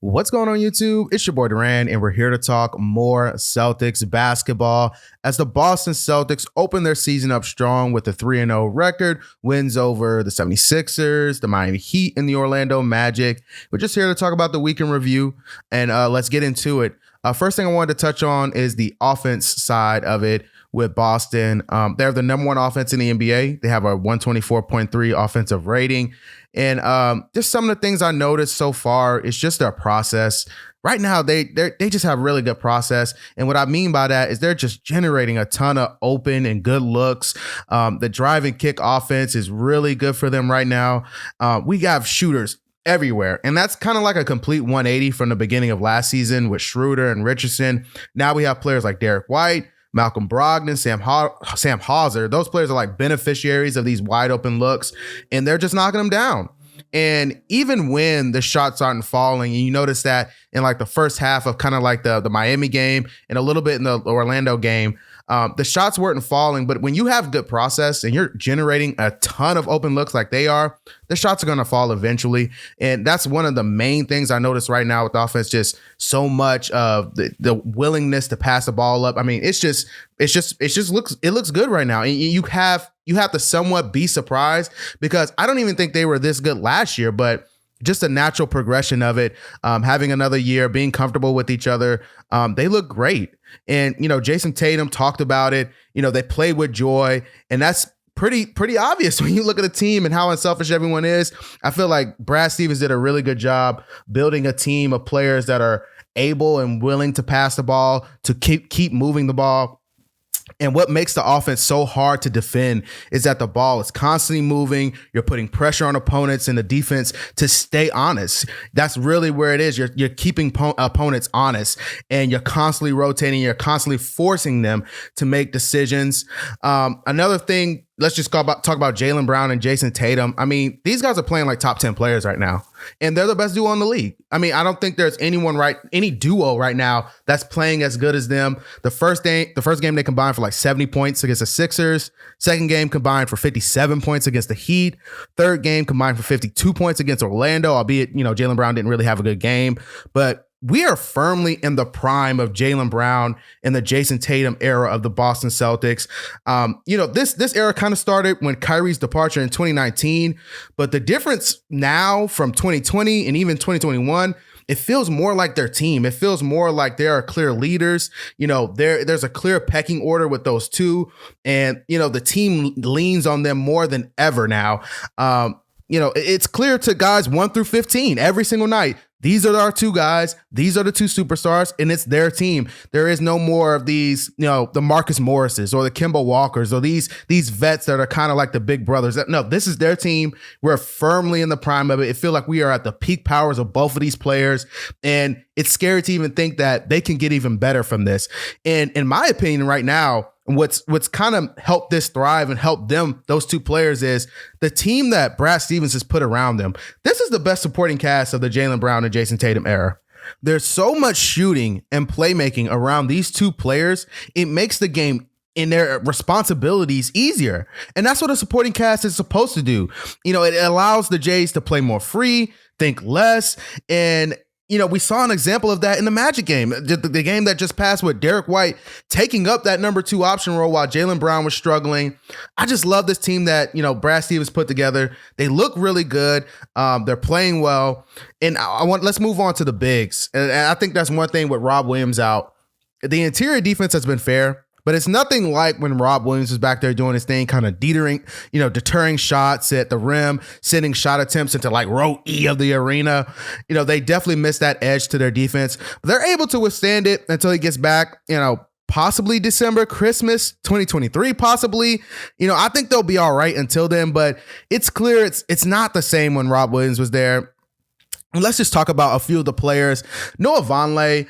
What's going on, YouTube? It's your boy Duran, and we're here to talk more Celtics basketball as the Boston Celtics open their season up strong with a 3-0 record, wins over the 76ers, the Miami Heat, and the Orlando Magic. We're just here to talk about the weekend review, and let's get into it. First thing I wanted to touch on is the offense side of it with Boston. They're the number one offense in the NBA. They have a 124.3 offensive rating. And just some of the things I noticed so far is just their process. Right now, they just have really good process. And what I mean by that is they're just generating a ton of open and good looks. The drive and kick offense is really good for them right now. We have shooters everywhere. And that's kind of like a complete 180 from the beginning of last season with Schroeder and Richardson. Now we have players like Derek White, Malcolm Brogdon, Sam Hauser. Those players are like beneficiaries of these wide open looks, and they're just knocking them down. And even when the shots aren't falling, and you notice that in like the first half of kind of like the Miami game and a little bit in the Orlando game, the shots weren't falling. But when you have good process and you're generating a ton of open looks like they are, the shots are going to fall eventually. And that's one of the main things I notice right now with the offense, just so much of the willingness to pass the ball up. I mean, it looks good right now. And you have to somewhat be surprised, because I don't even think they were this good last year, but just a natural progression of it, having another year, being comfortable with each other. They look great. And, Jason Tatum talked about it. They played with joy, and that's pretty obvious when you look at the team and how unselfish everyone is. I feel like Brad Stevens did a really good job building a team of players that are able and willing to pass the ball, to keep moving the ball. And what makes the offense so hard to defend is that the ball is constantly moving. You're putting pressure on opponents and the defense to stay honest. That's really where it is. You're keeping opponents honest, and you're constantly rotating. You're constantly forcing them to make decisions. Another thing, let's just talk about Jaylen Brown and Jason Tatum. I mean, these guys are playing like top 10 players right now, and they're the best duo in the league. I mean, I don't think there's any duo right now that's playing as good as them. The first game they combined for like 70 points against the Sixers. Second game combined for 57 points against the Heat. Third game combined for 52 points against Orlando, albeit, Jaylen Brown didn't really have a good game. But we are firmly in the prime of Jaylen Brown and the Jason Tatum era of the Boston Celtics. This era kind of started when Kyrie's departure in 2019, but the difference now from 2020 and even 2021, it feels more like their team. It feels more like there are clear leaders. There's a clear pecking order with those two, and the team leans on them more than ever now. It's clear to guys 1 through 15 every single night. These are our two guys. These are the two superstars, and it's their team. There is no more of these, the Marcus Morrises or the Kemba Walkers or these vets that are kind of like the big brothers. No, this is their team. We're firmly in the prime of it. It feels like we are at the peak powers of both of these players, and it's scary to even think that they can get even better from this. And in my opinion right now, what's kind of helped this thrive and help them, those two players, is the team that Brad Stevens has put around them. This is the best supporting cast of the Jaylen Brown and Jason Tatum era. There's so much shooting and playmaking around these two players. It makes the game and their responsibilities easier. And that's what a supporting cast is supposed to do. It allows the Jays to play more free, think less, and we saw an example of that in the Magic game, the game that just passed, with Derek White taking up that number 2 option role while Jaylen Brown was struggling. I just love this team that, Brad Stevens put together. They look really good. They're playing well. And let's move on to the bigs. And I think that's one thing with Rob Williams out. The interior defense has been fair, but it's nothing like when Rob Williams was back there doing his thing, kind of deterring shots at the rim, sending shot attempts into like row E of the arena. They definitely missed that edge to their defense. But they're able to withstand it until he gets back, possibly December, Christmas, 2023, possibly. I think they'll be all right until then, but it's clear it's not the same when Rob Williams was there. Let's just talk about a few of the players. Noah Vonleh,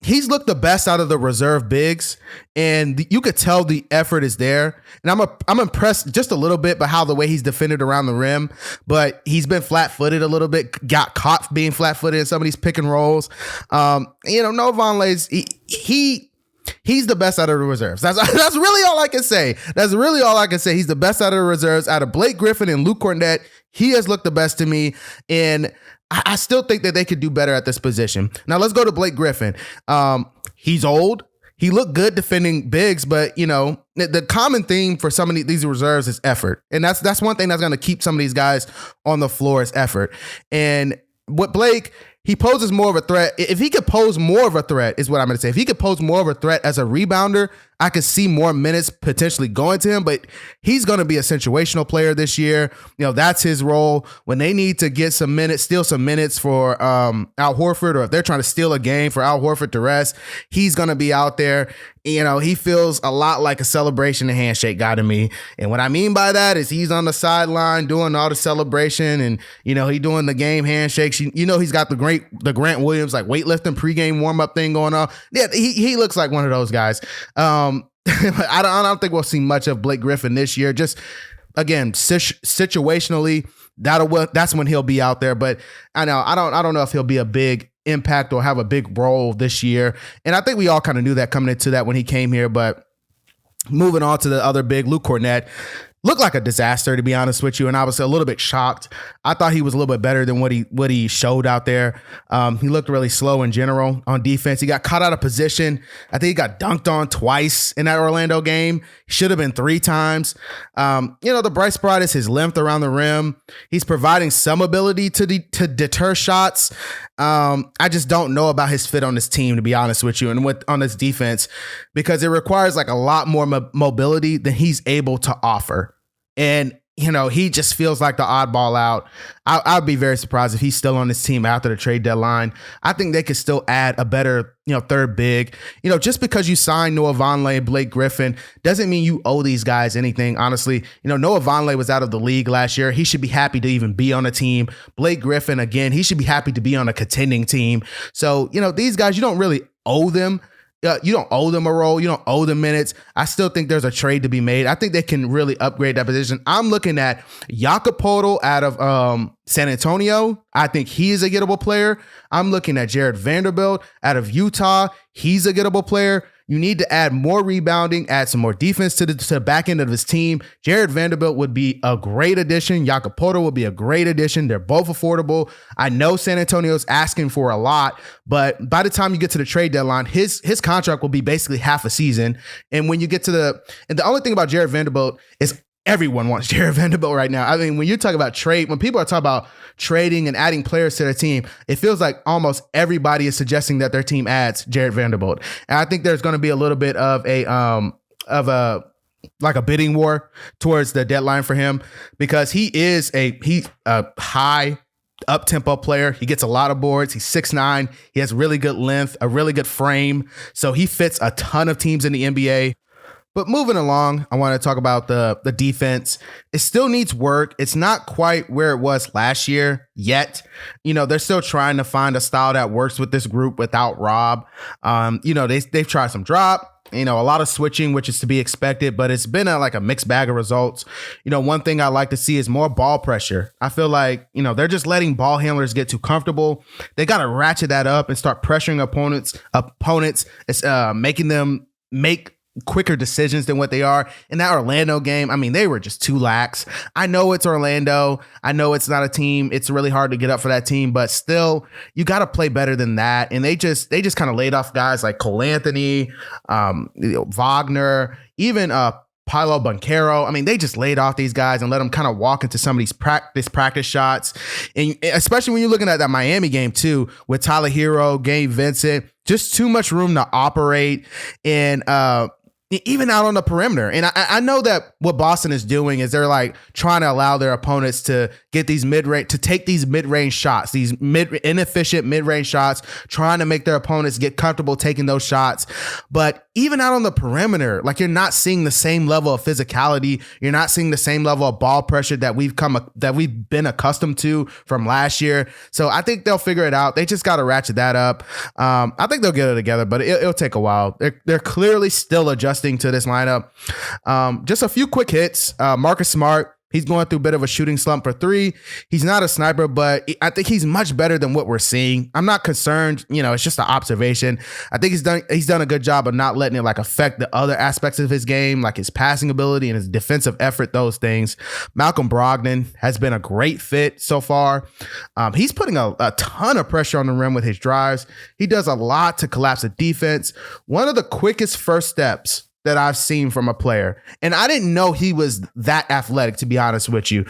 he's looked the best out of the reserve bigs, and you could tell the effort is there. And I'm impressed just a little bit by how the way he's defended around the rim, but he's been flat-footed a little bit, got caught being flat-footed in some of these pick and rolls. Noah Vonleh's he's the best out of the reserves. That's really all I can say. He's the best out of the reserves. Out of Blake Griffin and Luke Cornett, he has looked the best to me, and I still think that they could do better at this position. Now let's go to Blake Griffin. He's old. He looked good defending bigs, but the common theme for some of these reserves is effort, and that's one thing that's going to keep some of these guys on the floor is effort. And what Blake, he poses more of a threat. If he could pose more of a threat, is what I'm going to say. If he could pose more of a threat as a rebounder, I could see more minutes potentially going to him, but he's going to be a situational player this year. That's his role. When they need to get some minutes, steal some minutes for Al Horford, or if they're trying to steal a game for Al Horford to rest, he's going to be out there. He feels a lot like a celebration and handshake guy to me. And what I mean by that is he's on the sideline doing all the celebration, and, he doing the game handshakes. He's got the Grant Williams, like weightlifting pregame warm-up thing going on. Yeah, he looks like one of those guys. I don't think we'll see much of Blake Griffin this year. Just, again, situationally, that's when he'll be out there. But I don't know if he'll be a big impact or have a big role this year. And I think we all kind of knew that coming into that when he came here. But moving on to the other big, Luke Cornett, looked like a disaster, to be honest with you, and I was a little bit shocked. I thought he was a little bit better than what he showed out there. He looked really slow in general on defense. He got caught out of position. I think he got dunked on twice in that Orlando game. He should have been 3 times. The bright spot is his length around the rim. He's providing some ability to deter shots. I just don't know about his fit on this team, to be honest with you, and on this defense, because it requires like a lot more mobility than he's able to offer. And, he just feels like the oddball out. I'd be very surprised if he's still on this team after the trade deadline. I think they could still add a better, third big. Just because you signed Noah Vonleh, Blake Griffin, doesn't mean you owe these guys anything, honestly. Noah Vonleh was out of the league last year. He should be happy to even be on a team. Blake Griffin, again, he should be happy to be on a contending team. So, these guys, you don't really owe them. You don't owe them a role. You don't owe them minutes. I still think there's a trade to be made. I think they can really upgrade that position. I'm looking at Jakob Poeltl out of San Antonio. I think he is a gettable player. I'm looking at Jared Vanderbilt out of Utah. He's a gettable player. You need to add more rebounding, add some more defense to the back end of his team. Jared Vanderbilt would be a great addition. Jakob Poeltl would be a great addition. They're both affordable. I know San Antonio's asking for a lot, but by the time you get to the trade deadline, his contract will be basically half a season. And when you get to and the only thing about Jared Vanderbilt is everyone wants Jared Vanderbilt right now. I mean, when you talk about when people are talking about trading and adding players to their team, it feels like almost everybody is suggesting that their team adds Jared Vanderbilt. And I think there's going to be a little bit of a bidding war towards the deadline for him, because he's a high up-tempo player. He gets a lot of boards. He's 6'9". He has really good length, a really good frame. So he fits a ton of teams in the NBA. But moving along, I want to talk about the defense. It still needs work. It's not quite where it was last year yet. They're still trying to find a style that works with this group without Rob. They've tried some drop, a lot of switching, which is to be expected, but it's been a mixed bag of results. One thing I like to see is more ball pressure. I feel like, they're just letting ball handlers get too comfortable. They got to ratchet that up and start pressuring opponents. It's making them make quicker decisions than what they are. In that Orlando game, I mean, they were just too lax. I know it's Orlando. I know it's not a team. It's really hard to get up for that team, but still, you got to play better than that. And they just kind of laid off guys like Cole Anthony, Wagner, even Paolo Banchero. I mean, they just laid off these guys and let them kind of walk into some of these practice shots. And especially when you're looking at that Miami game too, with Tyler Hero, Gabe Vincent, just too much room to operate. And even out on the perimeter. And I know that what Boston is doing is they're trying to allow their opponents to get these take these mid-range shots, these inefficient mid-range shots, trying to make their opponents get comfortable taking those shots. But even out on the perimeter, you're not seeing the same level of physicality. You're not seeing the same level of ball pressure that we've been accustomed to from last year. So I think they'll figure it out. They just got to ratchet that up. I think they'll get it together, but it'll take a while. They're clearly still adjusting to this lineup. Just a few quick hits. Marcus Smart, He's going through a bit of a shooting slump for three. He's not a sniper, but I think he's much better than what we're seeing. I'm not concerned. It's just an observation. I think he's done a good job of not letting it like affect the other aspects of his game, like his passing ability and his defensive effort, those things. Malcolm Brogdon has been a great fit so far. He's putting a ton of pressure on the rim with his drives. He does a lot to collapse the defense. One of the quickest first steps that I've seen from a player. And I didn't know he was that athletic, to be honest with you.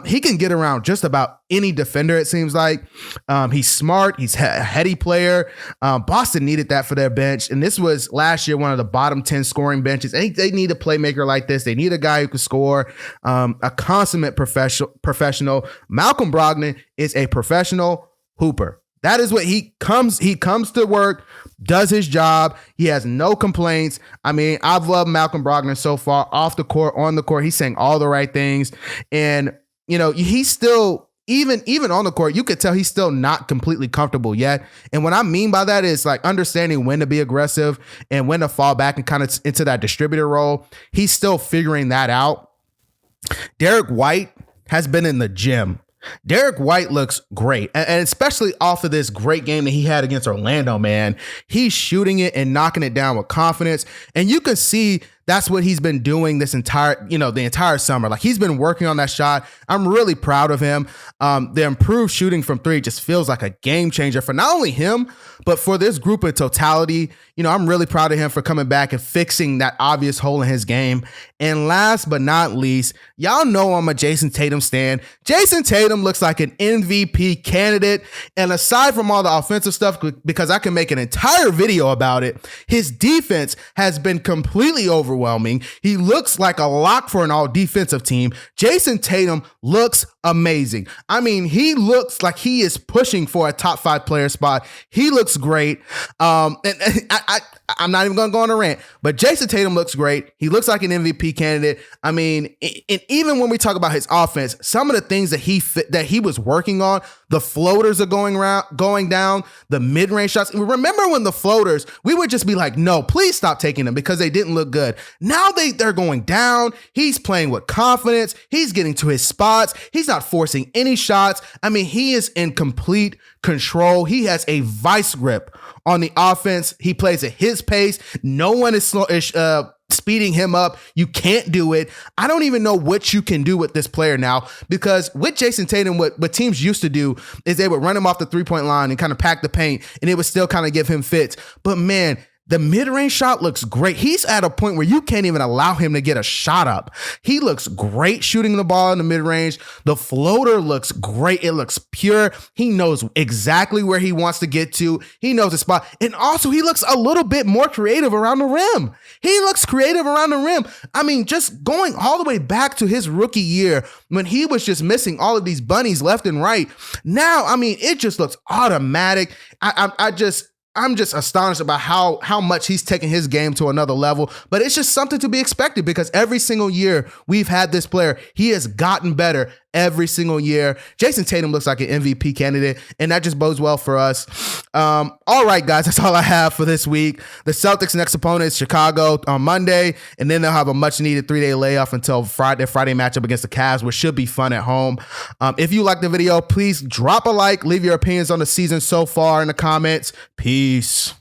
He can get around just about any defender, it seems like. He's smart. He's a heady player. Boston needed that for their bench. And this was last year one of the bottom 10 scoring benches. And they need a playmaker like this. They need a guy who can score, a consummate professional. Malcolm Brogdon is a professional hooper. That is what he comes to work, does his job. He has no complaints. I mean, I've loved Malcolm Brogdon so far, off the court, on the court. He's saying all the right things. And, he's still, even on the court, you could tell he's still not completely comfortable yet. And what I mean by that is like understanding when to be aggressive and when to fall back and kind of into that distributor role. He's still figuring that out. Derek White has been in the gym. Derek White looks great, and especially off of this great game that he had against Orlando, man. He's shooting it and knocking it down with confidence, and you can see that's what he's been doing this the entire summer. Like, he's been working on that shot. I'm really proud of him. The improved shooting from three just feels like a game changer for not only him, but for this group in totality. I'm really proud of him for coming back and fixing that obvious hole in his game. And last but not least, y'all know I'm a Jason Tatum stan. Jason Tatum looks like an MVP candidate. And aside from all the offensive stuff, because I can make an entire video about it, his defense has been completely overwhelming. He looks like a lock for an all defensive team. Jason Tatum looks amazing. I mean, he looks like he is pushing for a top 5 player spot. He looks great. I'm not even going to go on a rant, but Jason Tatum looks great. He looks like an MVP candidate. I mean, and even when we talk about his offense, some of the things that he was working on, the floaters are going down, the mid-range shots. Remember when the floaters, we would just be like, no, please stop taking them because they didn't look good. Now they're going down. He's playing with confidence. He's getting to his spots. He's not forcing any shots. I mean, he is in complete control. He has a vice grip on the offense. He plays at his pace. No one is speeding him up. You can't do it. I don't even know what you can do with this player now, because with Jason Tatum, what teams used to do is they would run him off the 3-point line and kind of pack the paint, and it would still kind of give him fits. But man, the mid-range shot looks great. He's at a point where you can't even allow him to get a shot up. He looks great shooting the ball in the mid-range. The floater looks great. It looks pure. He knows exactly where he wants to get to. He knows the spot. And also, he looks a little bit more creative around the rim. He looks creative around the rim. I mean, just going all the way back to his rookie year when he was just missing all of these bunnies left and right. Now, I mean, it just looks automatic. I'm just astonished about how much he's taking his game to another level, but it's just something to be expected because every single year we've had this player, he has gotten better every single year. Jason Tatum looks like an MVP candidate, and that just bodes well for us. All right, guys, that's all I have for this week. The Celtics' next opponent is Chicago on Monday, and then they'll have a much-needed 3-day layoff until Friday matchup against the Cavs, which should be fun at home. If you like the video, please drop a like, leave your opinions on the season so far in the comments. Peace.